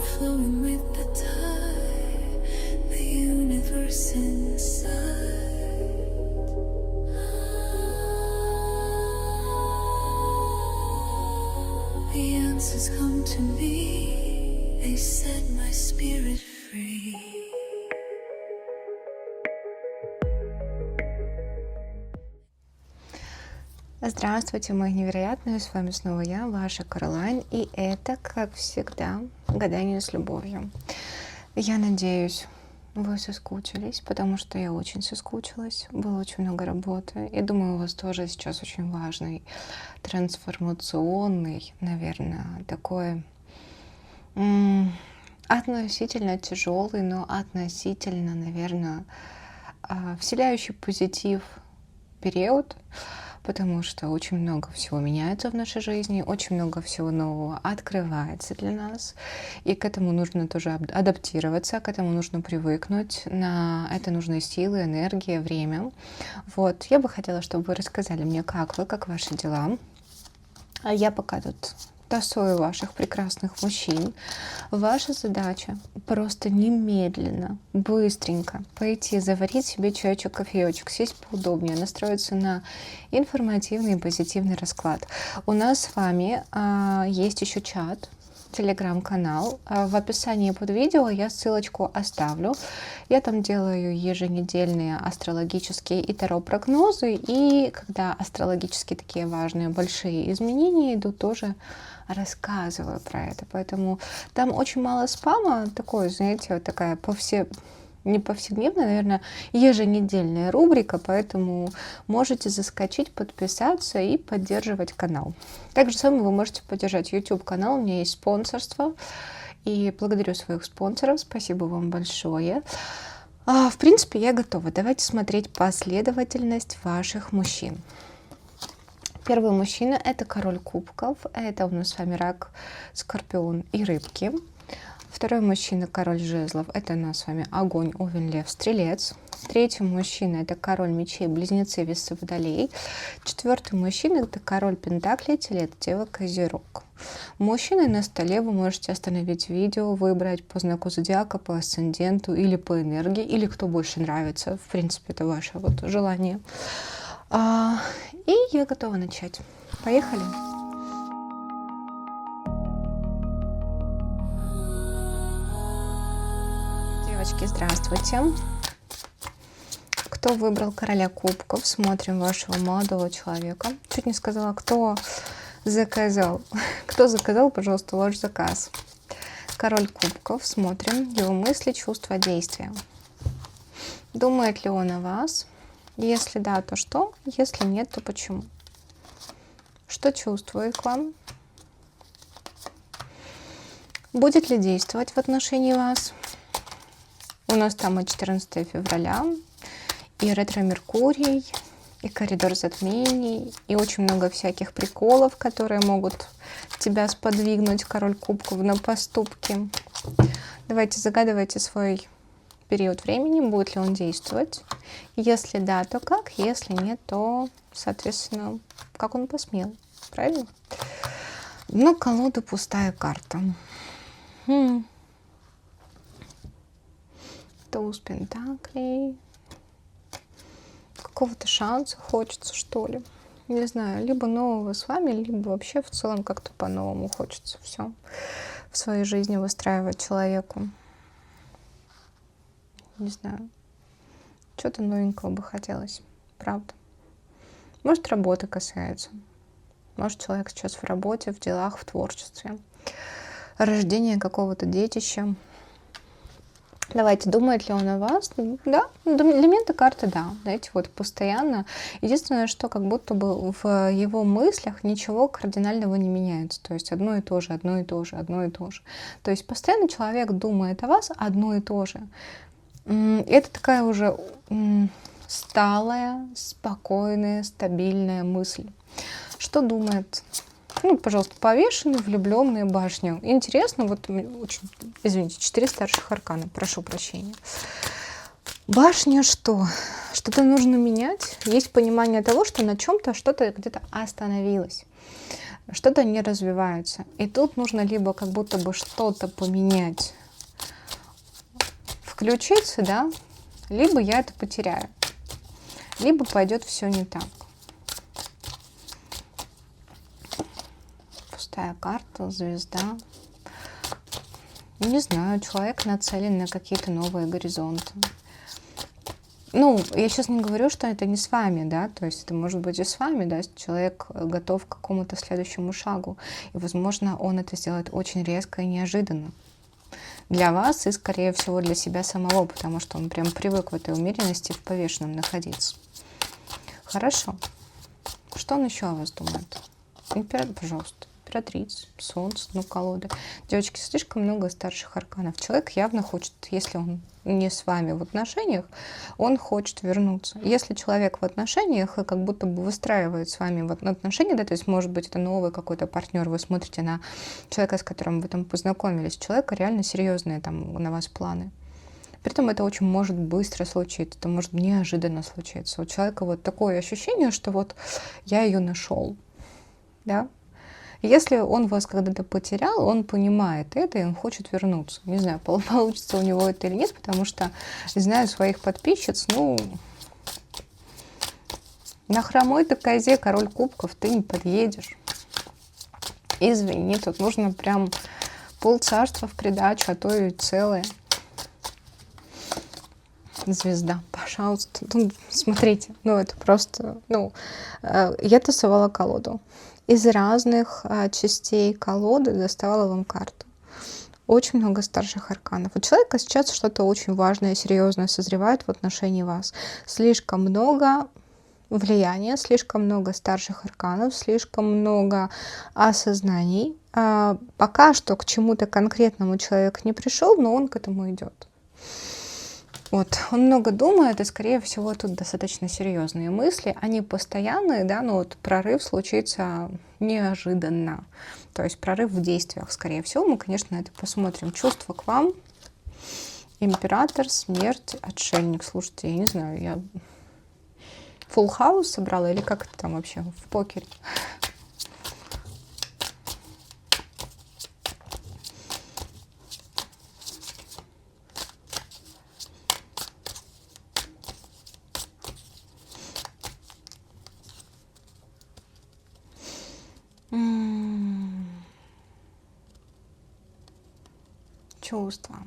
flowing with the tide, the universe inside. The answers come to me, they set my spirit free. Здравствуйте, мои невероятные, с вами снова я, ваша Каролайн, и это, как всегда, гадание с любовью. Я надеюсь, вы соскучились, потому что я очень соскучилась, было очень много работы, и думаю, у вас тоже сейчас очень важный, трансформационный, наверное, такой относительно тяжелый, но относительно, наверное, вселяющий позитив период, потому что очень много всего меняется в нашей жизни, очень много всего нового открывается для нас, и к этому нужно тоже адаптироваться, к этому нужно привыкнуть, на это нужны силы, энергия, время. Вот, я бы хотела, чтобы вы рассказали мне, как вы, как ваши дела. А я пока тут тасую ваших прекрасных мужчин. Ваша задача просто немедленно, быстренько пойти заварить себе чайчик, кофеечек, сесть поудобнее, настроиться на информативный и позитивный расклад. У нас с вами есть еще чат, телеграм-канал. В описании под видео я ссылочку оставлю. Я там делаю еженедельные астрологические и таро-прогнозы. И когда астрологические такие важные, большие изменения идут, тоже рассказываю про это. Поэтому там очень мало спама. Такое, знаете, вот такая не повседневная, наверное, еженедельная рубрика, поэтому можете заскочить, подписаться и поддерживать канал. Также самое вы можете поддержать YouTube канал, у меня есть спонсорство, и благодарю своих спонсоров, спасибо вам большое. В принципе, я готова. Давайте смотреть последовательность ваших мужчин. Первый мужчина — это король кубков, это у нас с вами рак, скорпион и рыбки. Второй мужчина — король жезлов, это у нас с вами огонь, овен, лев, стрелец. Третий мужчина — это король мечей, близнецы, весы, водолей. Четвертый мужчина — это король пентаклей, телец, дева, козерог. Мужчины на столе вы можете остановить видео, выбрать по знаку зодиака, по асценденту или по энергии, или кто больше нравится. В принципе, это ваше вот желание. И я готова начать. Поехали! Девочки, здравствуйте! Кто выбрал короля кубков? Смотрим вашего молодого человека. Чуть не сказала, кто заказал. Кто заказал, пожалуйста, ваш заказ. Король кубков. Смотрим его мысли, чувства, действия. Думает ли он о вас? Если да, то что? Если нет, то почему? Что чувствует к вам? Будет ли действовать в отношении вас? У нас там и 14 февраля, и ретро-меркурий, и коридор затмений, и очень много всяких приколов, которые могут тебя сподвигнуть, король кубков, на поступки. Давайте загадывайте свой период времени, будет ли он действовать. Если да, то как? Если нет, то, соответственно, как он посмел. Правильно? Но колода пустая карта. Туз пентаклей. Какого-то шанса хочется, что ли. Не знаю, либо нового с вами, либо вообще в целом как-то по-новому хочется все в своей жизни выстраивать человеку. Не знаю. Что-то новенького бы хотелось. Правда. Может, работа касается. Может, человек сейчас в работе, в делах, в творчестве. Рождение какого-то детища. Давайте, думает ли он о вас? Да, для меня эта карта да. Знаете, вот постоянно. Единственное, что как будто бы в его мыслях ничего кардинального не меняется. То есть одно и то же, одно и то же, одно и то же. То есть постоянно человек думает о вас одно и то же. Это такая уже сталая, спокойная, стабильная мысль. Что думает? Пожалуйста, повешенный, влюбленный, башня. Интересно, вот очень, извините, 4 старших аркана, прошу прощения. Башня что? Что-то нужно менять. Есть понимание того, что на чем-то что-то где-то остановилось. что-то не развивается. И тут нужно либо как будто бы что-то поменять, включиться, да, либо я это потеряю, либо пойдет все не так. Пустая карта, звезда. Не знаю, человек нацелен на какие-то новые горизонты. Ну, я сейчас не говорю, что это не с вами, да, то есть это может быть и с вами, да, если человек готов к какому-то следующему шагу, и, возможно, он это сделает очень резко и неожиданно для вас и, скорее всего, для себя самого, потому что он прям привык в этой умеренности, в повешенном находиться. Хорошо. Что он еще о вас думает? Пожалуйста. Императрица, солнце, ну, колода. Девочки, слишком много старших арканов. Человек явно хочет, если он не с вами в отношениях, он хочет вернуться. Если человек в отношениях и как будто бы выстраивает с вами отношения, да, то есть, может быть, это новый какой-то партнер, вы смотрите на человека, с которым вы там познакомились, у человека реально серьезные там на вас планы. При этом это очень может быстро случиться, это может неожиданно случиться. У человека вот такое ощущение, что вот я ее нашел, да. Если он вас когда-то потерял, он понимает это, и он хочет вернуться. Не знаю, получится у него это или нет, потому что знаю своих подписчиц, ну, на хромой-то козе король кубков ты не подъедешь. Извини, тут нужно прям полцарства в придачу, а то и целое. Звезда, пожалуйста. Ну, смотрите, ну это просто, ну, я тасовала колоду. Из разных частей колоды доставала вам карту. Очень много старших арканов. У человека сейчас что-то очень важное, серьезное созревает в отношении вас. Слишком много влияния, слишком много старших арканов, слишком много осознаний. Пока что к чему-то конкретному человек не пришел, но он к этому идет. Вот, он много думает, и, скорее всего, тут достаточно серьезные мысли. Они постоянные, да, но вот прорыв случится неожиданно. То есть прорыв в действиях, скорее всего. Мы, конечно, это посмотрим. Чувства к вам. Император, смерть, отшельник. Слушайте, я не знаю, я full house собрала или как это там вообще в покере? Чувства.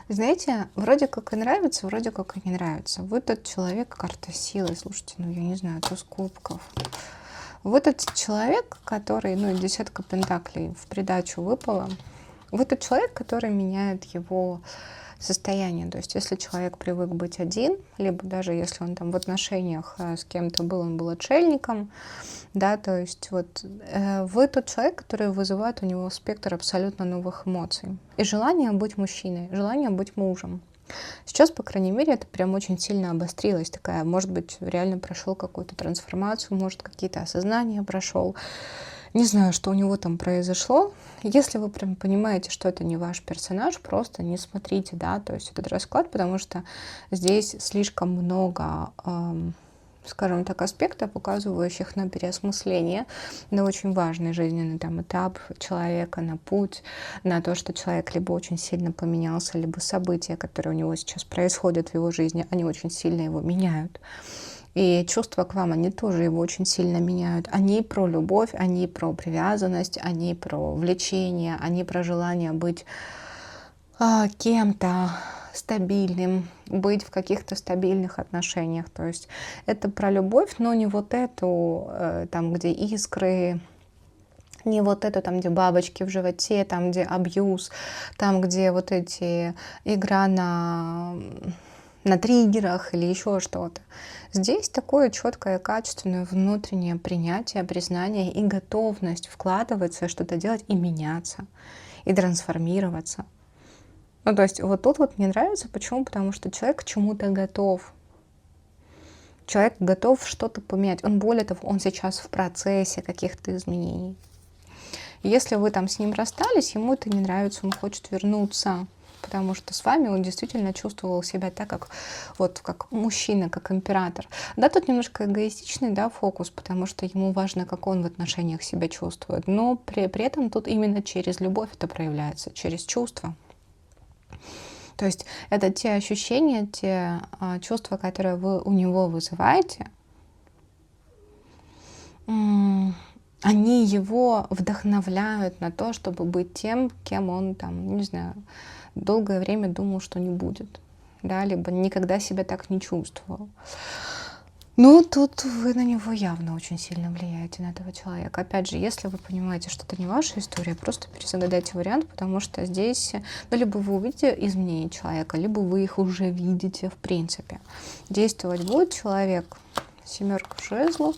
Знаете, вроде как и нравится, вроде как и не нравится. Вы тот человек, карта силы, слушайте, ну я не знаю, туз кубков. Вы тот человек, который, ну, десятка пентаклей в придачу выпала. Вы тот человек, который меняет его состояние. То есть если человек привык быть один, либо даже если он там в отношениях с кем-то был, он был отшельником, да, то есть вот вы тот человек, который вызывает у него спектр абсолютно новых эмоций. И желание быть мужчиной, желание быть мужем. Сейчас, по крайней мере, это прям очень сильно обострилось. Такая, может быть, реально прошел какую-то трансформацию, может, какие-то осознания прошел. Не знаю, что у него там произошло. Если вы прям понимаете, что это не ваш персонаж, просто не смотрите, да, то есть этот расклад, потому что здесь слишком много, скажем так, аспектов, указывающих на переосмысление, на очень важный жизненный там этап человека, на путь, на то, что человек либо очень сильно поменялся, либо события, которые у него сейчас происходят в его жизни, они очень сильно его меняют. И чувства к вам, они тоже его очень сильно меняют. Они про любовь, они про привязанность, они про влечение, они про желание быть кем-то стабильным, быть в каких-то стабильных отношениях. То есть это про любовь, но не вот эту, там, где искры, не вот это, там, где бабочки в животе, там, где абьюз, там, где вот эти игра на триггерах или еще что-то. Здесь такое четкое, качественное внутреннее принятие, признание и готовность вкладываться, что-то делать и меняться, и трансформироваться. Ну, то есть вот тут вот мне нравится. Почему? Потому что человек к чему-то готов. Человек готов что-то поменять. Он, более того, он сейчас в процессе каких-то изменений. Если вы там с ним расстались, ему это не нравится, он хочет вернуться. потому что с вами он действительно чувствовал себя так, как вот как мужчина, как император. Да, тут немножко эгоистичный, да, фокус, потому что ему важно, как он в отношениях себя чувствует, но при этом тут именно через любовь это проявляется, через чувства. То есть это те ощущения, те чувства, которые вы у него вызываете, они его вдохновляют на то, чтобы быть тем, кем он там, не знаю, долгое время думал, что не будет, да, либо никогда себя так не чувствовал. Ну, тут вы на него явно очень сильно влияете, на этого человека. Опять же, если вы понимаете, что это не ваша история, просто перезагадайте вариант, потому что здесь, ну, либо вы увидите изменения человека, либо вы их уже видите в принципе. Действовать будет человек, 7 жезлов,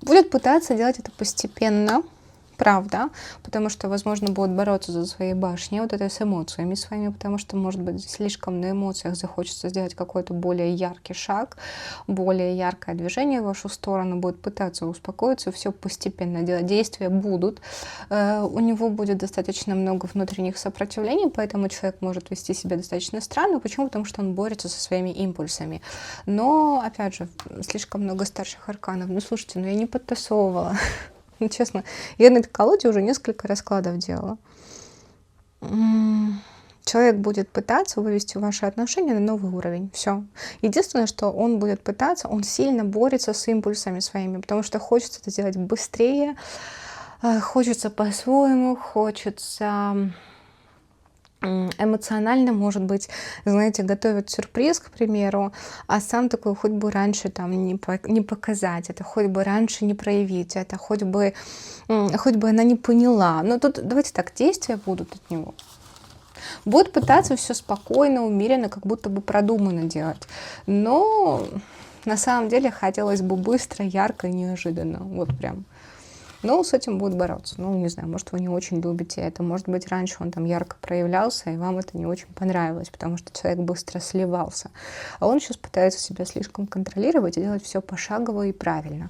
будет пытаться делать это постепенно, правда, потому что, возможно, будет бороться за свои башни, вот это с эмоциями своими, потому что, может быть, слишком на эмоциях захочется сделать какой-то более яркий шаг, более яркое движение в вашу сторону, будет пытаться успокоиться, все постепенно делать, действия будут, у него будет достаточно много внутренних сопротивлений, поэтому человек может вести себя достаточно странно. Почему? Потому что он борется со своими импульсами. Но, опять же, слишком много старших арканов. Ну, слушайте, я не подтасовывала. Ну, честно, я на этой колоде уже несколько раскладов делала. Человек будет пытаться вывести ваши отношения на новый уровень. Все. Единственное, что он будет пытаться, он сильно борется с импульсами своими, потому что хочется это сделать быстрее, хочется по-своему, хочется эмоционально, может быть, знаете, готовит сюрприз, к примеру, а сам такой хоть бы раньше там не показать, это хоть бы раньше не проявить, это хоть бы она не поняла. Но тут, давайте так, действия будут от него. Будет пытаться все спокойно, умеренно, как будто бы продуманно делать. Но на самом деле хотелось бы быстро, ярко и неожиданно. Вот прям. Но с этим будет бороться. Ну, не знаю, может, вы не очень любите это. Может быть, раньше он там ярко проявлялся, и вам это не очень понравилось, потому что человек быстро сливался. А он сейчас пытается себя слишком контролировать и делать все пошагово и правильно.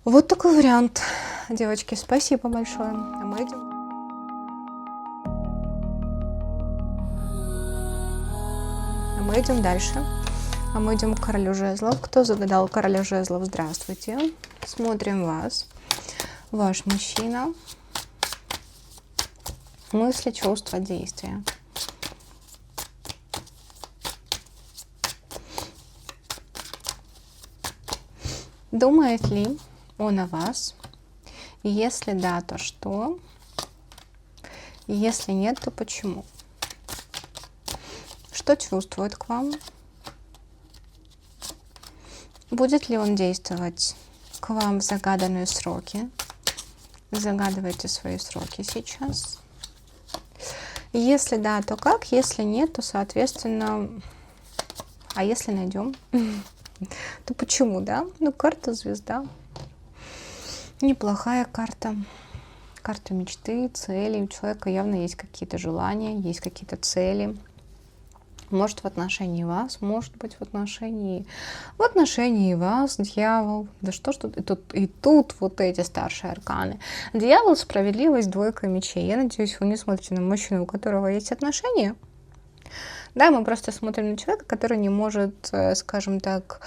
Вот такой вариант. Девочки, спасибо большое. А мы идем дальше. А мы идем к королю жезлов. Кто загадал короля жезлов? Здравствуйте. Смотрим вас. Ваш мужчина. Мысли, чувства, действия. Думает ли он о вас? Если да, то что? Если нет, то почему? Что чувствует к вам? Будет ли он действовать к вам в загаданные сроки? Загадывайте свои сроки сейчас. Если да, то как? Если нет, то, соответственно, а если найдем, то почему, да? Ну, карта звезда. Неплохая карта. Карта мечты, цели. У человека явно есть какие-то желания, есть какие-то цели. Может, в отношении вас, может быть, в отношении вас, дьявол. Да что ж тут, и тут вот эти старшие арканы. Дьявол, справедливость, двойка мечей. Я надеюсь, вы не смотрите на мужчину, у которого есть отношения. Да, мы просто смотрим на человека, который не может, скажем так,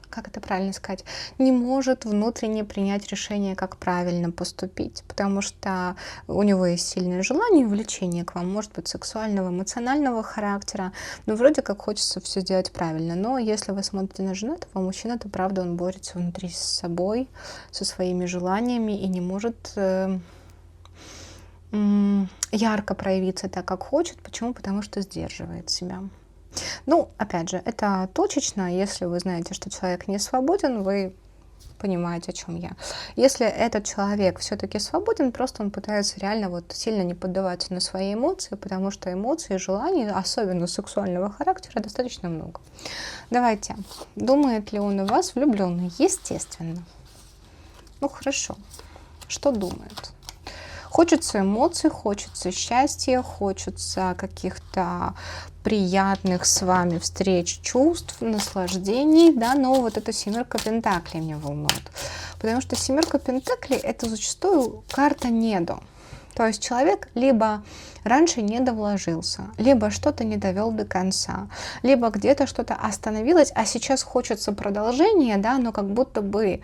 как это правильно сказать, не может внутренне принять решение, как правильно поступить, потому что у него есть сильное желание и влечение к вам, может быть, сексуального, эмоционального характера, но вроде как хочется все сделать правильно. Но если вы смотрите на женатого мужчину, то правда он борется внутри с собой, со своими желаниями и не может ярко проявиться так, как хочет. Почему? Потому что сдерживает себя. Ну, опять же, это точечно. Если вы знаете, что человек не свободен, вы понимаете, о чем я. Если этот человек все-таки свободен, просто он пытается реально вот сильно не поддаваться на свои эмоции, потому что эмоций и желаний, особенно сексуального характера, достаточно много. Давайте. Думает ли он о вас влюбленный? Естественно. Ну, хорошо. Что думает? Хочется эмоций, хочется счастья, хочется каких-то приятных с вами встреч, чувств, наслаждений, да, но вот эта семерка пентаклей меня волнует. Потому что семерка пентаклей — это зачастую карта недо. То есть человек либо раньше не довложился, либо что-то не довел до конца, либо где-то что-то остановилось, а сейчас хочется продолжения, да, но как будто бы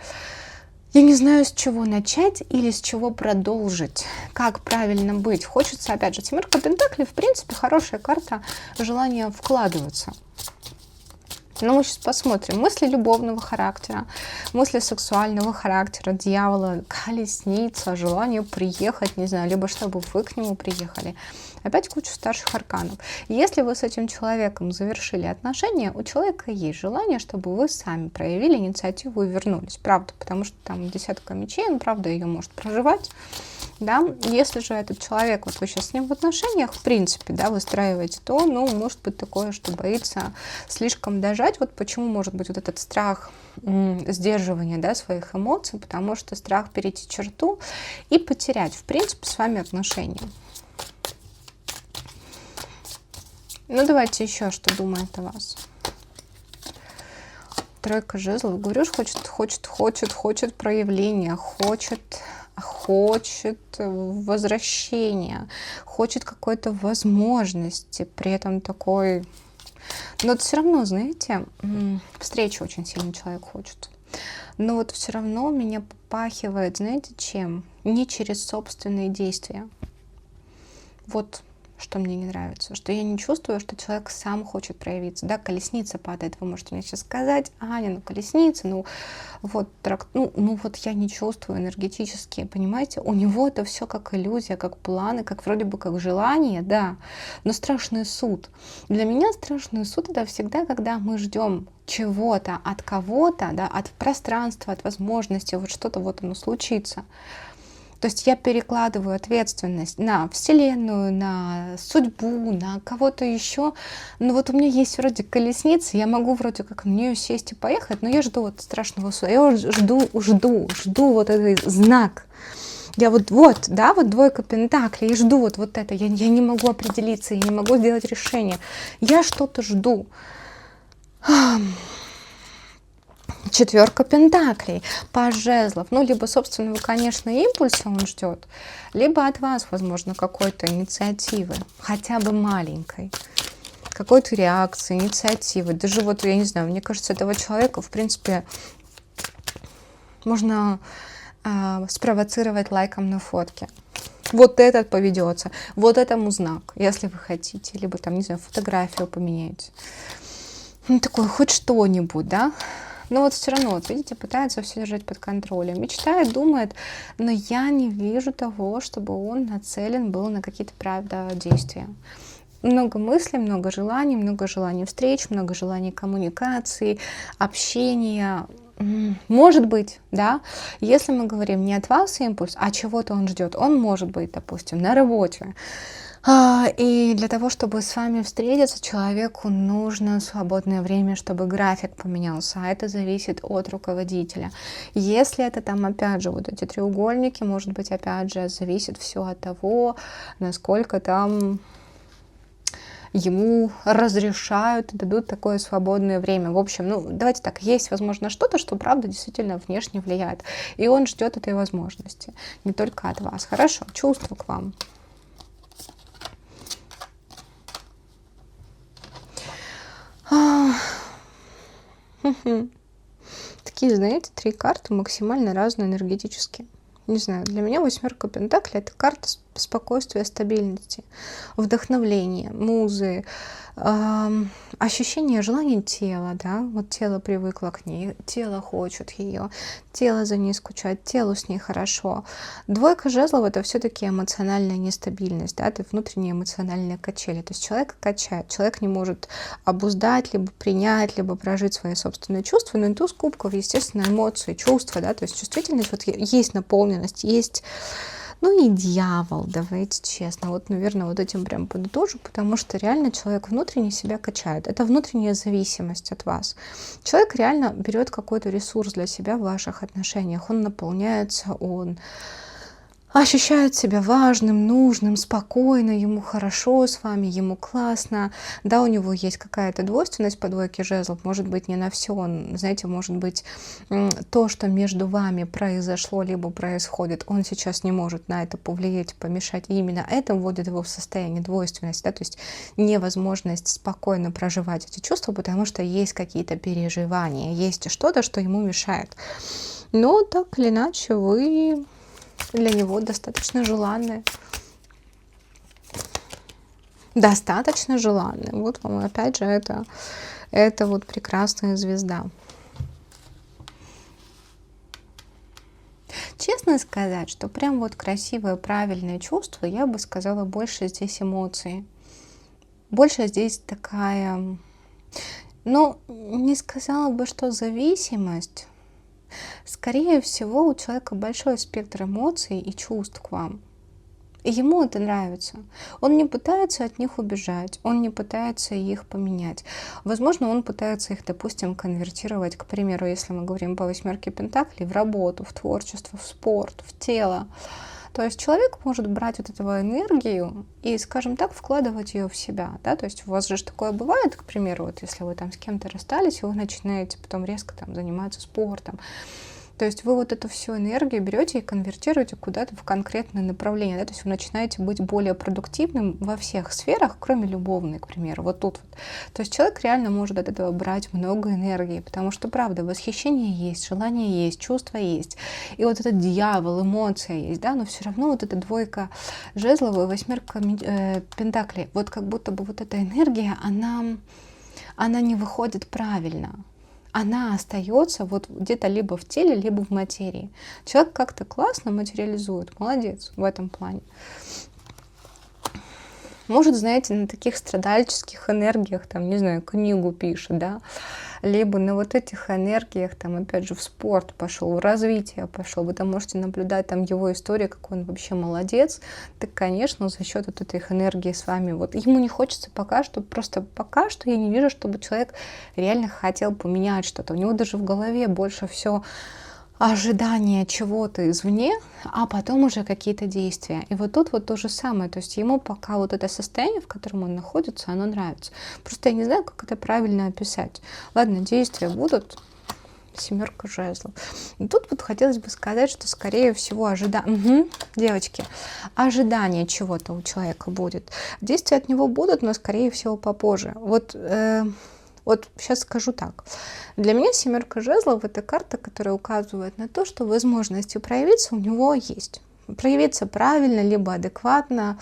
я не знаю, с чего начать или с чего продолжить, как правильно быть. Хочется, опять же, семерка пентаклей, в принципе, хорошая карта желания вкладываться. Но мы сейчас посмотрим. Мысли любовного характера, мысли сексуального характера, дьявола, колесница, желание приехать, не знаю, либо чтобы вы к нему приехали. Опять куча старших арканов. Если вы с этим человеком завершили отношения, у человека есть желание, чтобы вы сами проявили инициативу и вернулись. Правда, потому что там десятка мечей, он, правда, ее может проживать. Да? Если же этот человек, вот вы сейчас с ним в отношениях, в принципе, да, выстраиваете, то, ну, может быть такое, что боится слишком дожать. Вот почему может быть вот этот страх сдерживания, да, своих эмоций, потому что страх перейти черту и потерять, в принципе, с вами отношения. Ну, давайте еще, что думает о вас. Тройка жезлов. Говорю, хочет проявления, хочет возвращения, хочет какой-то возможности, при этом такой... Но все равно, знаете, встречу очень сильно человек хочет. Но вот все равно меня попахивает, знаете, чем? Не через собственные действия. Вот что мне не нравится, что я не чувствую, что человек сам хочет проявиться. Да, колесница падает, вы можете мне сейчас сказать: Аня, ну колесница, ну вот я не чувствую энергетически, понимаете? У него это все как иллюзия, как планы, как вроде бы как желание, да, но страшный суд. Для меня страшный суд — это всегда, когда мы ждем чего-то от кого-то, да, от пространства, от возможности, вот что-то вот оно случится. То есть я перекладываю ответственность на Вселенную, на судьбу, на кого-то еще. Но вот у меня есть вроде колесница, я могу вроде как на нее сесть и поехать, но я жду вот страшного суда. Я жду вот этот знак. Я вот, да, вот двойка пентаклей, я жду вот это. Я не могу определиться, я не могу сделать решение. Я что-то жду. Четверка пентаклей, паж жезлов. Ну, либо собственного, конечно, импульса он ждет, либо от вас, возможно, какой-то инициативы, хотя бы маленькой, какой-то реакции, инициативы. Даже вот, я не знаю, мне кажется, этого человека, в принципе, можно спровоцировать лайком на фотке. Вот этот поведется, вот этому знак, если вы хотите, либо там, не знаю, фотографию поменяете. Ну, такое хоть что-нибудь, да? Но вот все равно, вот видите, пытается все держать под контролем. Мечтает, думает, но я не вижу того, чтобы он нацелен был на какие-то, правда, действия. Много мыслей, много желаний встреч, много желаний коммуникации, общения. Может быть, да, если мы говорим не от вас импульс, а чего-то он ждет, он может быть, допустим, на работе. И для того, чтобы с вами встретиться, человеку нужно свободное время, чтобы график поменялся, а это зависит от руководителя. Если это там, опять же, вот эти треугольники, может быть, опять же, зависит все от того, насколько там ему разрешают и дадут такое свободное время. В общем, ну, давайте так, есть, возможно, что-то, что, правда, действительно внешне влияет. И он ждет этой возможности, не только от вас. Хорошо, чувства к вам. Такие, знаете, 3 карты максимально разные энергетически. Не знаю, для меня восьмерка пентаклей — это карта спокойствия, стабильности, вдохновления, музы, ощущение желания тела, да, вот тело привыкло к ней, тело хочет ее, тело за ней скучает, телу с ней хорошо. Двойка жезлов — это все-таки эмоциональная нестабильность, да, это внутренние эмоциональные качели, то есть человек качает, человек не может обуздать, либо принять, либо прожить свои собственные чувства, но и туз кубков, естественно, эмоции, чувства, да, то есть чувствительность, вот есть наполненность, есть... Ну и дьявол, давайте честно. Вот, наверное, вот этим прям подытожу, потому что реально человек внутренне себя качает. Это внутренняя зависимость от вас. Человек реально берет какой-то ресурс для себя в ваших отношениях. Он наполняется, он ощущает себя важным, нужным, спокойно, ему хорошо с вами, ему классно. Да, у него есть какая-то двойственность по двойке жезлов, может быть, не на все. Он, знаете, может быть, то, что между вами произошло, либо происходит, он сейчас не может на это повлиять, помешать. И именно это вводит его в состояние двойственности, да, то есть невозможность спокойно проживать эти чувства, потому что есть какие-то переживания, есть что-то, что ему мешает. Но так или иначе вы для него достаточно желанны. Достаточно желанны. Вот вам опять же это вот прекрасная звезда. Честно сказать, что прям вот красивое, правильное чувство, я бы сказала, больше здесь эмоции. Больше здесь такая, ну, не сказала бы, что зависимость. Скорее всего, у человека большой спектр эмоций и чувств к вам. И ему это нравится. Он не пытается от них убежать, он не пытается их поменять. Возможно, он пытается их, допустим, конвертировать, к примеру, если мы говорим по 8 пентаклей, в работу, в творчество, в спорт, в тело. То есть человек может брать вот эту энергию и, скажем так, вкладывать ее в себя. Да? То есть у вас же такое бывает, к примеру, вот если вы там с кем-то расстались, и вы начинаете потом резко там заниматься спортом. То есть вы вот эту всю энергию берете и конвертируете куда-то в конкретное направление. Да? То есть вы начинаете быть более продуктивным во всех сферах, кроме любовной, к примеру. Вот тут вот. То есть человек реально может от этого брать много энергии, потому что, правда, восхищение есть, желание есть, чувство есть. И вот этот дьявол, эмоция есть, да, но все равно вот эта двойка жезлов и 8 пентаклей, вот как будто бы вот эта энергия, она не выходит правильно. Она остается вот где-то либо в теле, либо в материи. Человек как-то классно материализует, молодец в этом плане. Может, знаете, на таких страдальческих энергиях, там, не знаю, книгу пишет, да, либо на вот этих энергиях, там, опять же, в спорт пошел, в развитие пошел. Вы там можете наблюдать там его историю, какой он вообще молодец. Так, конечно, за счет вот этой энергии с вами, вот ему не хочется пока что, просто пока что я не вижу, чтобы человек реально хотел поменять что-то. У него даже в голове больше все ожидание чего-то извне, а потом уже какие-то действия. И вот тут вот то же самое. То есть ему пока вот это состояние, в котором он находится, оно нравится. Просто я не знаю, как это правильно описать. Ладно, действия будут. 7 жезлов. И тут вот хотелось бы сказать, что скорее всего девочки, ожидание чего-то у человека будет. Действия от него будут, но скорее всего попозже. Вот сейчас скажу так. Для меня 7 жезлов — это карта, которая указывает на то, что возможности проявиться у него есть. Проявиться правильно, либо адекватно.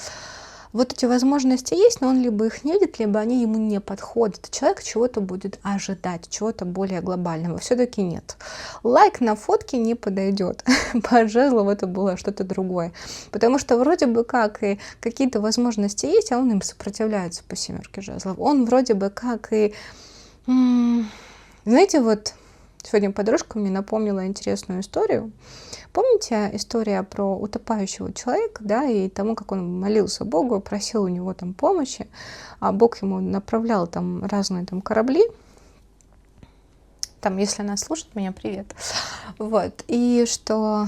Вот эти возможности есть, но он либо их не видит, либо они ему не подходят. Человек чего-то будет ожидать, чего-то более глобального. Все-таки нет. Лайк на фотке не подойдет. По жезлу это было что-то другое. Потому что вроде бы как и какие-то возможности есть, а он им сопротивляется по 7 жезлов. Он вроде бы как и... Знаете, вот сегодня подружка мне напомнила интересную историю. Помните история про утопающего человека, да, и тому, как он молился Богу, просил у него там помощи, а Бог ему направлял там разные там корабли. Там, если она слушает меня, привет. Вот, и что...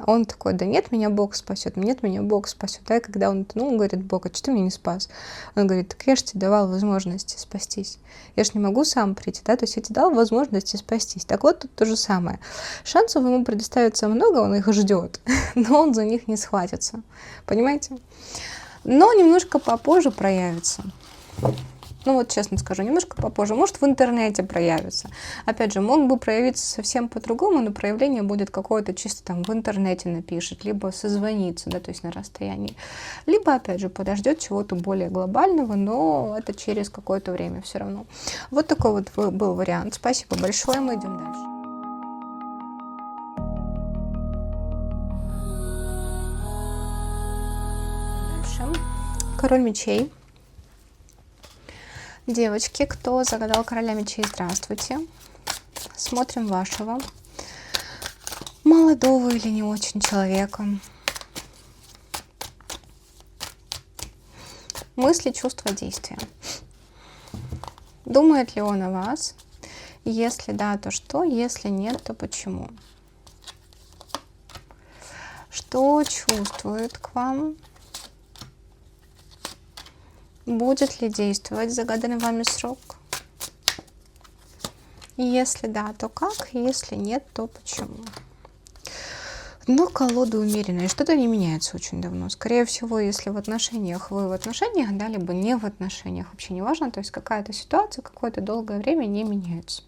Он такой: да нет, меня Бог спасет, нет, меня Бог спасет. Да, и когда он утонул, он говорит: Бог, а что ты меня не спас? Он говорит: так я же тебе давал возможности спастись. Я же не могу сам прийти, да, то есть я тебе дал возможности спастись. Так вот, тут то же самое. Шансов ему предоставится много, он их ждет, но он за них не схватится. Понимаете? Но немножко попозже проявится. Ну вот честно скажу, немножко попозже. Может, в интернете проявится. Опять же, мог бы проявиться совсем по-другому, но проявление будет какое-то чисто там в интернете напишет, либо созвонится, да, то есть на расстоянии. Либо, опять же, подождет чего-то более глобального, но это через какое-то время все равно. Вот такой вот был вариант. Спасибо большое, мы идем дальше. Дальше. Король мечей. Девочки, кто загадал короля мечей, здравствуйте. Смотрим вашего молодого или не очень человека. Мысли, чувства, действия. Думает ли он о вас? Если да, то что? Если нет, то почему? что чувствует к вам? Будет ли действовать загаданный вами срок? Если да, то как? Если нет, то почему? Но колода умеренная, что-то не меняется очень давно. Скорее всего, если в отношениях вы в отношениях, да, либо не в отношениях, вообще не важно, то есть какая-то ситуация какое-то долгое время не меняется.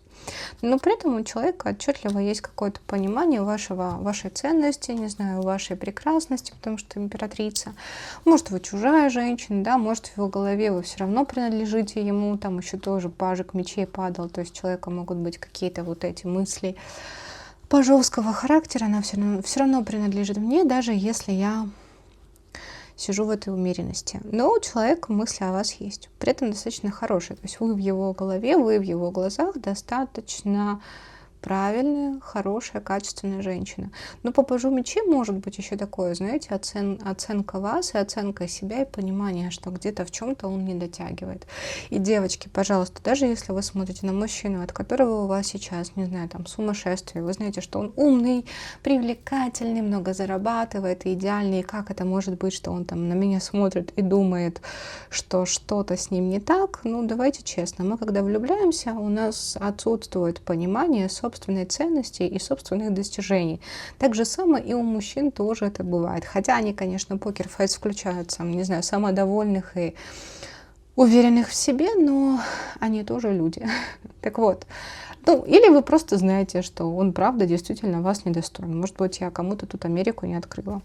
Но при этом у человека отчетливо есть какое-то понимание вашей ценности, не знаю, вашей прекрасности, потому что императрица. Может, вы чужая женщина, да, может, в его голове вы все равно принадлежите ему, там еще тоже пажик мечей падал, то есть у человека могут быть какие-то вот эти мысли пажовского характера, она все равно принадлежит мне, даже если я сижу в этой умеренности. Но у человека мысли о вас есть. При этом достаточно хорошие. То есть вы в его голове, вы в его глазах достаточно правильная, хорошая, качественная женщина. Но по пажу мечей может быть еще такое, знаете, оценка вас и оценка себя и понимание, что где-то в чем-то он не дотягивает. И, девочки, пожалуйста, даже если вы смотрите на мужчину, от которого у вас сейчас, не знаю, там сумасшествие, вы знаете, что он умный, привлекательный, много зарабатывает, идеальный, и как это может быть, что он там на меня смотрит и думает, что что-то с ним не так? Ну, давайте честно, мы когда влюбляемся, у нас отсутствует понимание собственной ценности и собственных достижений. Так же самое и у мужчин тоже это бывает. Хотя они, конечно, покер-фейс включают, не знаю, самодовольных и уверенных в себе, но они тоже люди. Так вот, ну, или вы просто знаете, что он, правда, действительно вас недостоин. Может быть, я кому-то тут Америку не открыла.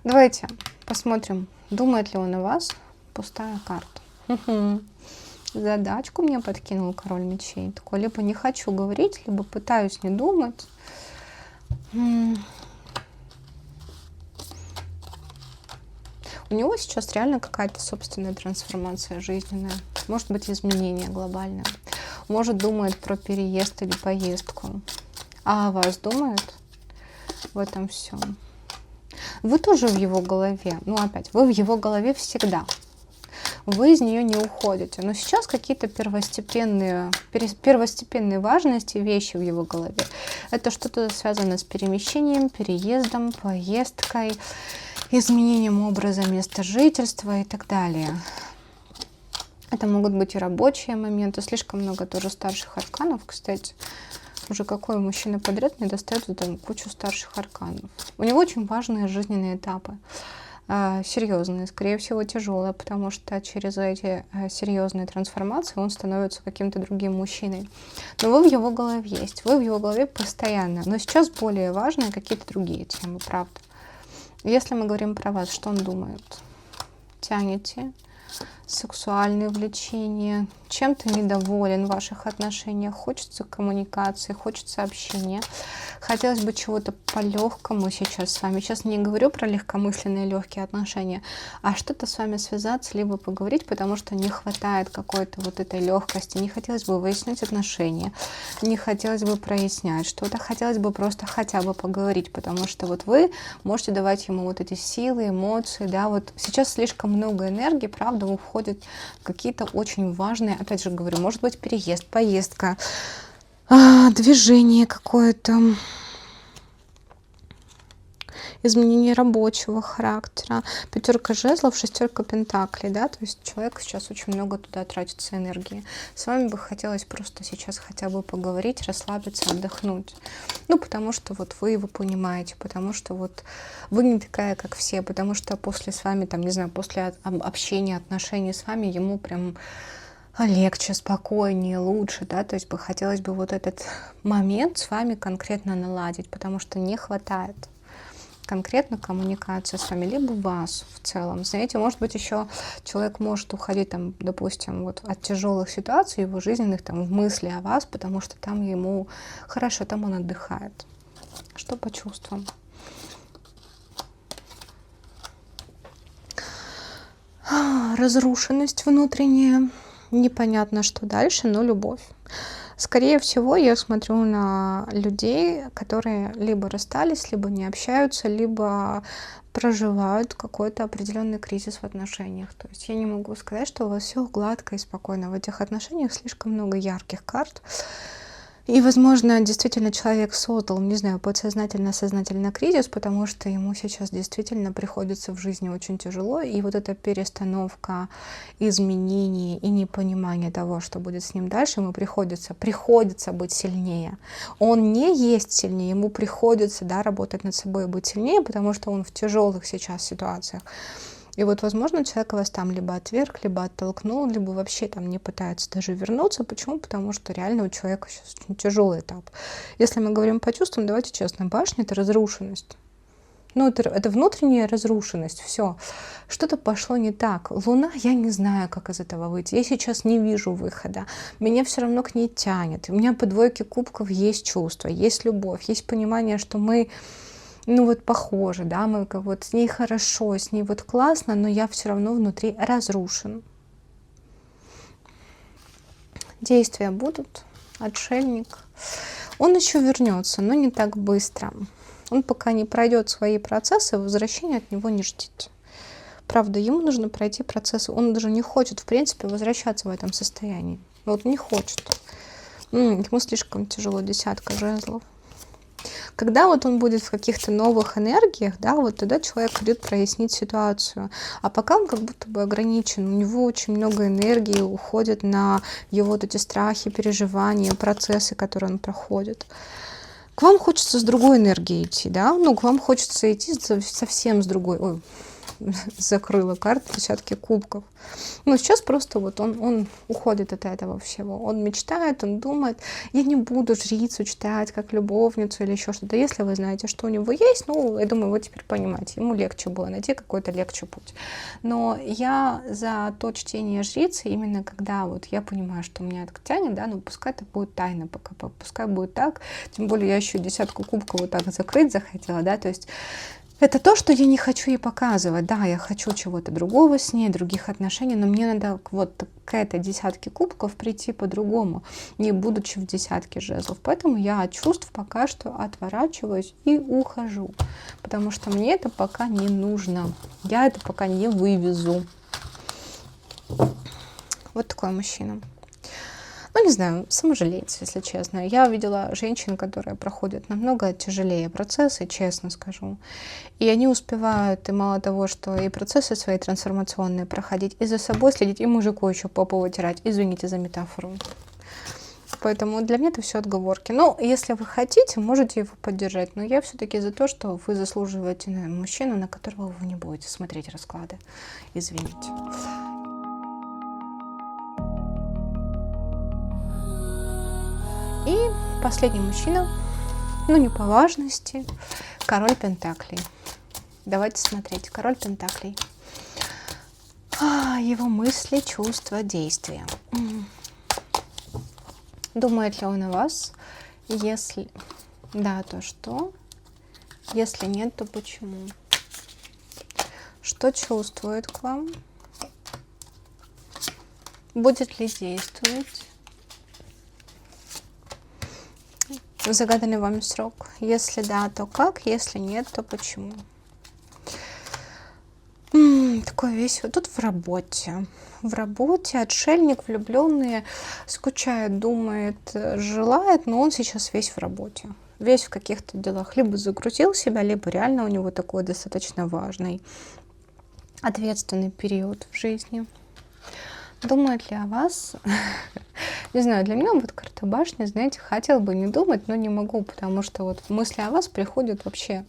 Давайте посмотрим, думает ли он о вас. Пустая карта. Задачку мне подкинул король мечей. Такой, либо не хочу говорить, либо пытаюсь не думать. У него сейчас реально какая-то собственная трансформация жизненная. Может быть, изменение глобальное. Может, думает про переезд или поездку. А о вас думает? В этом всем. Вы тоже в его голове. Ну, опять, вы в его голове всегда. Вы из нее не уходите. Но сейчас какие-то первостепенные важности вещи в его голове. Это что-то связано с перемещением, переездом, поездкой, изменением образа места жительства и так далее. Это могут быть и рабочие моменты. Слишком много тоже старших арканов, кстати. Уже какой мужчина подряд мне достает там кучу старших арканов. У него очень важные жизненные этапы. Серьезные, скорее всего, тяжелые, потому что через эти серьезные трансформации он становится каким-то другим мужчиной. Но вы в его голове есть, вы в его голове постоянно. Но сейчас более важны какие-то другие темы, правда. Если мы говорим про вас, что он думает? Тянете? Сексуальные влечения, чем-то недоволен в ваших отношениях, хочется коммуникации, хочется общения. Хотелось бы чего-то по-легкому сейчас с вами. Сейчас не говорю про легкомысленные легкие отношения, а что-то с вами связаться, либо поговорить, потому что не хватает какой-то вот этой легкости. Не хотелось бы выяснить отношения, не хотелось бы прояснять что-то, хотелось бы просто хотя бы поговорить, потому что вот вы можете давать ему вот эти силы, эмоции, да, вот сейчас слишком много энергии, правда, уходит какие-то очень важные, опять же говорю, может быть, переезд, поездка, движение какое-то, изменение рабочего характера. 5 жезлов, 6 пентаклей, да, то есть человек сейчас очень много туда тратится энергии. С вами бы хотелось просто сейчас хотя бы поговорить, расслабиться, отдохнуть. Ну, потому что вот вы его понимаете, потому что вот вы не такая, как все, потому что после с вами, там, не знаю, после общения, отношений с вами ему прям легче, спокойнее, лучше, да, то есть хотелось бы вот этот момент с вами конкретно наладить, потому что не хватает конкретно коммуникация с вами, либо вас в целом. Знаете, может быть, еще человек может уходить, там, допустим, вот от тяжелых ситуаций его жизненных, там, в мысли о вас, потому что там ему хорошо, там он отдыхает. Что по чувствам? Разрушенность внутренняя, непонятно, что дальше, но любовь. Скорее всего, я смотрю на людей, которые либо расстались, либо не общаются, либо проживают какой-то определенный кризис в отношениях. То есть я не могу сказать, что у вас все гладко и спокойно. В этих отношениях слишком много ярких карт. И, возможно, действительно человек создал, не знаю, подсознательно-сознательно кризис, потому что ему сейчас действительно приходится в жизни очень тяжело. И вот эта перестановка изменений и непонимание того, что будет с ним дальше, ему приходится быть сильнее. Он не есть сильнее, ему приходится, да, работать над собой и быть сильнее, потому что он в тяжелых сейчас ситуациях. И вот, возможно, человек вас там либо отверг, либо оттолкнул, либо вообще там не пытается даже вернуться. Почему? Потому что реально у человека сейчас очень тяжелый этап. Если мы говорим по чувствам, давайте честно, башня — это разрушенность. Ну, это внутренняя разрушенность, все. Что-то пошло не так. Луна, я не знаю, как из этого выйти. Я сейчас не вижу выхода. Меня все равно к ней тянет. У меня по двойке кубков есть чувство, есть любовь, есть понимание, что мы, ну вот похоже, да, мы как вот с ней хорошо, с ней вот классно, но я все равно внутри разрушен. Действия будут, отшельник. Он еще вернется, но не так быстро. Он пока не пройдет свои процессы, возвращения от него не ждите. Правда, ему нужно пройти процессы. Он даже не хочет, в принципе, возвращаться в этом состоянии. Вот не хочет. Ему слишком тяжело, 10 жезлов. Когда вот он будет в каких-то новых энергиях, да, вот тогда человек идет прояснить ситуацию. А пока он как будто бы ограничен, у него очень много энергии уходит на его вот эти страхи, переживания, процессы, которые он проходит. К вам хочется с другой энергией идти, да, ну, к вам хочется идти совсем с другой. Ой, закрыла карту, 10 кубков. Но сейчас просто вот он уходит от этого всего. Он мечтает, он думает, я не буду жрицу читать как любовницу или еще что-то. Если вы знаете, что у него есть, ну, я думаю, вы теперь понимаете, ему легче было найти какой-то легче путь. Но я за то чтение жрицы, именно когда вот я понимаю, что меня это тянет, да, ну, пускай это будет тайна пока, пускай будет так. Тем более я еще 10 кубков вот так закрыть захотела, да, то есть это то, что я не хочу ей показывать. Да, я хочу чего-то другого с ней, других отношений, но мне надо вот к этой 10 кубков прийти по-другому, не будучи в 10 жезлов. Поэтому я от чувств пока что отворачиваюсь и ухожу, потому что мне это пока не нужно. Я это пока не вывезу. Вот такой мужчина. Ну, не знаю, саможалеется, если честно. Я видела женщин, которые проходят намного тяжелее процессы, честно скажу. И они успевают, и мало того, что и процессы свои трансформационные проходить, и за собой следить, и мужику еще попу вытирать. Извините за метафору. Поэтому для меня это все отговорки. Но если вы хотите, можете его поддержать. Но я все-таки за то, что вы заслуживаете мужчину, на которого вы не будете смотреть расклады. Извините. И последний мужчина, ну не по важности, король Пентаклей. Давайте смотреть. Король Пентаклей. Его мысли, чувства, действия. Думает ли он о вас? Если да, то что? Если нет, то почему? Что чувствует к вам? Будет ли действовать? Загаданный вами срок. Если да, то как? Если нет, то почему? Такой весь вот тут в работе. В работе отшельник, влюбленный, скучает, думает, желает, но он сейчас весь в работе. Весь в каких-то делах. Либо загрузил себя, либо реально у него такой достаточно важный, ответственный период в жизни. Думает ли о вас? Не знаю, для меня вот карта башни, знаете, хотел бы не думать, но не могу, потому что вот мысли о вас приходят вообще,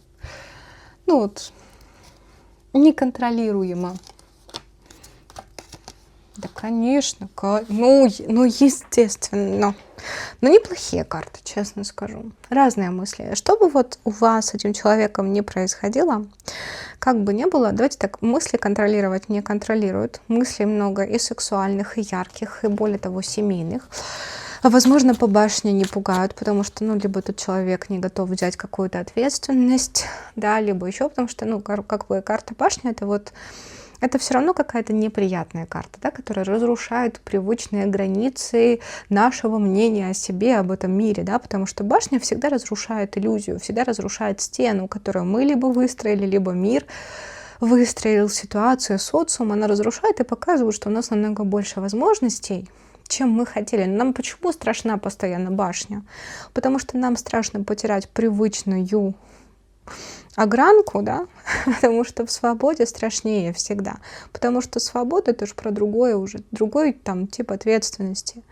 ну вот, неконтролируемо. Да, конечно, ну, естественно. Но неплохие карты, честно скажу. Разные мысли. Что бы вот у вас с этим человеком не происходило, как бы ни было, давайте так, мысли контролировать не контролируют. Мыслей много и сексуальных, и ярких, и более того, семейных. Возможно, по башне не пугают, потому что, ну, либо тут человек не готов взять какую-то ответственность, да, либо еще, потому что, ну, как бы карта башни, это вот, это все равно какая-то неприятная карта, да, которая разрушает привычные границы нашего мнения о себе, об этом мире, да, потому что башня всегда разрушает иллюзию, всегда разрушает стену, которую мы либо выстроили, либо мир выстроил, ситуацию, социум, она разрушает и показывает, что у нас намного больше возможностей, чем мы хотели. Нам почему страшна постоянно башня? Потому что нам страшно потерять привычную огранку, да, потому что в свободе страшнее всегда. Потому что свобода — это же про другое уже, другой там тип ответственности.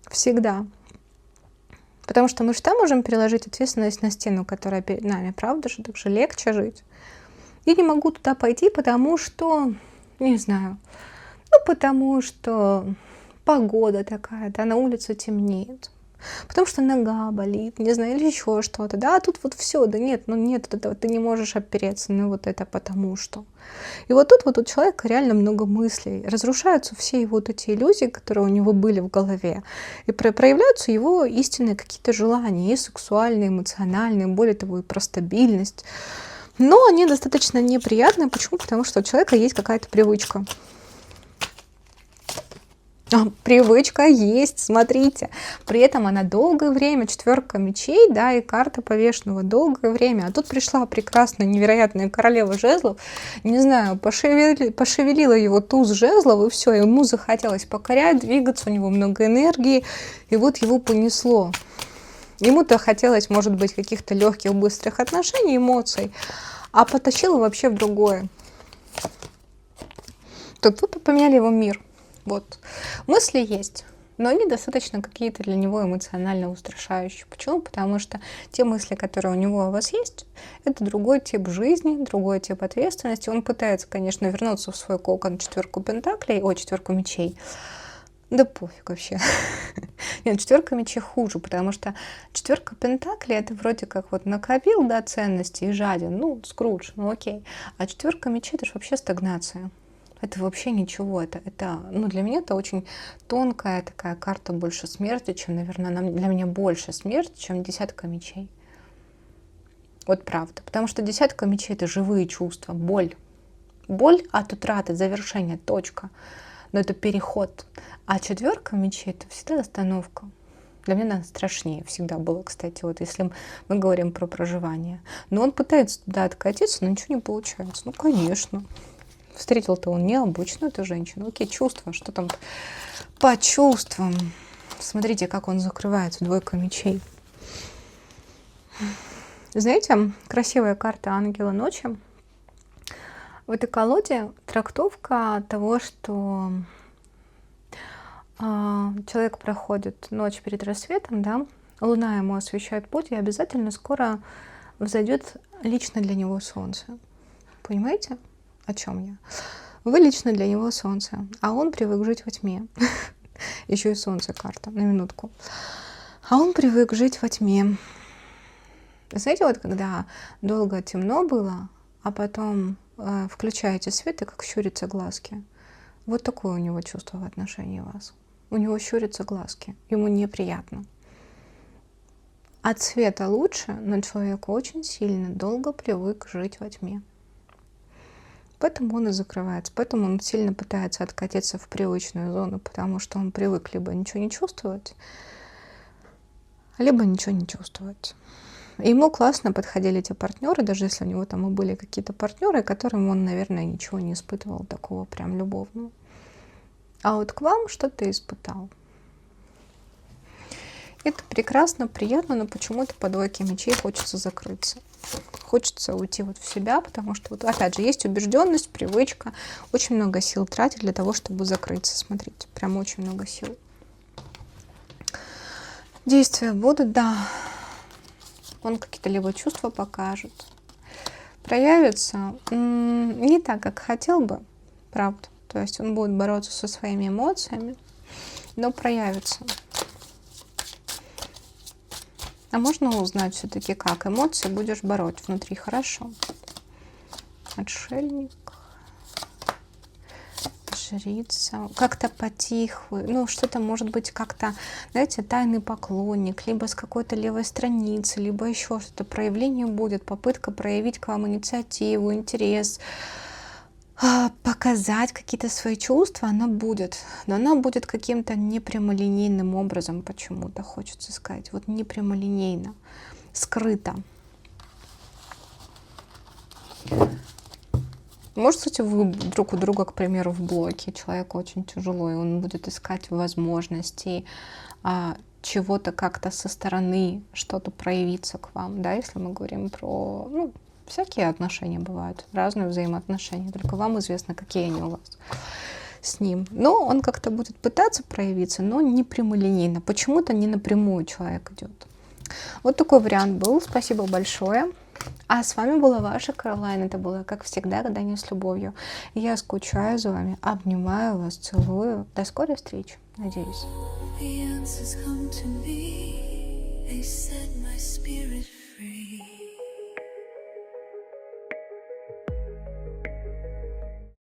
Всегда. Потому что мы же там можем переложить ответственность на стену, которая перед нами, правда же? Так же легче жить. Я не могу туда пойти, потому что, не знаю, потому что погода такая, да, на улице темнеет. Потому что нога болит, не знаю, или еще что-то. Да, а тут вот все, да нет, нет этого, ты не можешь опереться на вот это потому что. И вот тут вот у человека реально много мыслей. Разрушаются все его вот эти иллюзии, которые у него были в голове. И проявляются его истинные какие-то желания, и сексуальные, эмоциональные, более того, и про стабильность. Но они достаточно неприятные. Почему? Потому что у человека есть какая-то привычка. Привычка есть, смотрите. При этом она долгое время, 4 мечей, да, и карта повешенного долгое время. А тут пришла прекрасная, невероятная королева жезлов. Не знаю, пошевелила его туз жезлов, и все, ему захотелось покорять, двигаться, у него много энергии, и вот его понесло. Ему-то хотелось, может быть, каких-то легких, быстрых отношений, эмоций, а потащило вообще в другое. Тут вы поменяли его мир. Вот. Мысли есть, но они достаточно какие-то для него эмоционально устрашающие. Почему? Потому что те мысли, которые у него у вас есть, это другой тип жизни, другой тип ответственности. Он пытается, конечно, вернуться в свой кокон 4 пентаклей, 4 мечей. Да пофиг вообще. Нет, 4 мечей хуже, потому что 4 пентаклей это вроде как вот накопил, да, ценности и жаден, Скрудж, окей. А 4 мечей это же вообще стагнация. Это вообще ничего. Это для меня это очень тонкая такая карта больше смерти, чем, наверное, для меня больше смерти, чем 10 мечей. Вот правда. Потому что 10 мечей — это живые чувства, боль. Боль от утраты, завершения, точка. Но это переход. А 4 мечей — это всегда остановка. Для меня она страшнее всегда было, кстати, вот если мы говорим про проживание. Но он пытается туда откатиться, но ничего не получается. Конечно. Встретил-то он необычную эту женщину. Окей, чувства, что там по чувствам. Смотрите, как он закрывается, 2 мечей. Знаете, красивая карта Ангела ночи. В этой колоде трактовка того, что человек проходит ночь перед рассветом, да, луна ему освещает путь, и обязательно скоро взойдет лично для него солнце. Понимаете, о чем я? Вы лично для него солнце, а он привык жить во тьме. Еще и солнце карта, на минутку. А он привык жить во тьме. Знаете, вот когда долго темно было, а потом включаете свет, и как щурятся глазки. Вот такое у него чувство в отношении вас. У него щурятся глазки, ему неприятно. От света лучше, но человек очень сильно долго привык жить во тьме. Поэтому он и закрывается, поэтому он сильно пытается откатиться в привычную зону, потому что он привык либо ничего не чувствовать, либо ничего не чувствовать. И ему классно подходили эти партнеры, даже если у него там и были какие-то партнеры, которым он, наверное, ничего не испытывал такого прям любовного. А вот к вам что-то испытал. Это прекрасно, приятно, но почему-то по 2 мечей хочется закрыться. Хочется уйти вот в себя, потому что, вот, опять же, есть убежденность, привычка. Очень много сил тратить для того, чтобы закрыться. Смотрите, прям очень много сил. Действия будут, да. Он какие-то либо чувства покажет. Проявится не так, как хотел бы, правда. То есть он будет бороться со своими эмоциями, но проявится. А можно узнать все-таки, как эмоции будешь бороть внутри? Хорошо. Отшельник. Жрица. Как-то потихо. Что-то может быть как-то, знаете, тайный поклонник, либо с какой-то левой страницы, либо еще что-то. Проявление будет, попытка проявить к вам инициативу, интерес, показать какие-то свои чувства, она будет. Но она будет каким-то непрямолинейным образом почему-то, хочется сказать. Вот непрямолинейно, скрыто. Может, кстати, вы друг у друга, к примеру, в блоке, человеку очень тяжело, и он будет искать возможностей чего-то как-то со стороны, что-то проявиться к вам, да, если мы говорим про, ну, всякие отношения бывают, разные взаимоотношения, только вам известно, какие они у вас с ним. Но он как-то будет пытаться проявиться, но не прямолинейно. Почему-то не напрямую человек идет. Вот такой вариант был. Спасибо большое. А с вами была ваша Каролайн. Это было, как всегда, «Гадание с любовью». Я скучаю за вами, обнимаю вас, целую. До скорой встречи. Надеюсь. The answers come to me. They set my spirit free.